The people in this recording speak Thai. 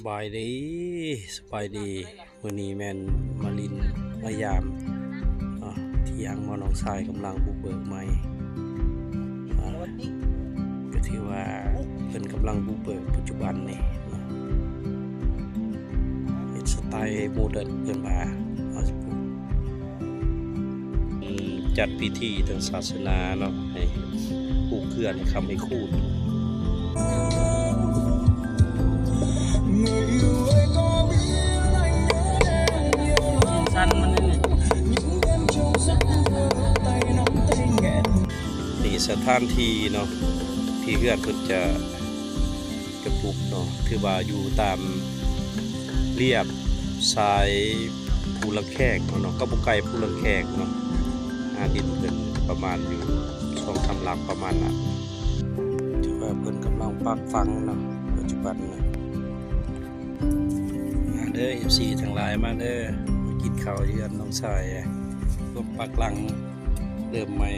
บายดีสบายดีมื้อนี้แม่นมาลินมายามที่ยังมอน้องชายกำลังบุกเบิกใหม่ก็ถือว่าเพิ่นกำลังบุกเบิกปัจจุบันนี่เป็นสไตล์โมเดิร์นเพิ่นว่าจัดพิธีทางศาสนาเนาะให้ปลูกเขื่อนคำให้คูณนี่สถานที่เนาะที่เพื่อนเพิ่นจะปลูกเนาะคือว่าอยู่ตามเรียบสายภูลังแขกเนาะก็บ่ไกลภูลังแขกเนาะดินเพิ่นประมาณอยู่2-3 หลักประมาณนั้นที่ว่าเพิ่นกำลังปักฝังเนาะปัจจุบันนะมาเด้อ FC ทั้งหลายมาเด้อมากินข้าวเยือนน้องชายร่วมปักหลังเริ่มใหม่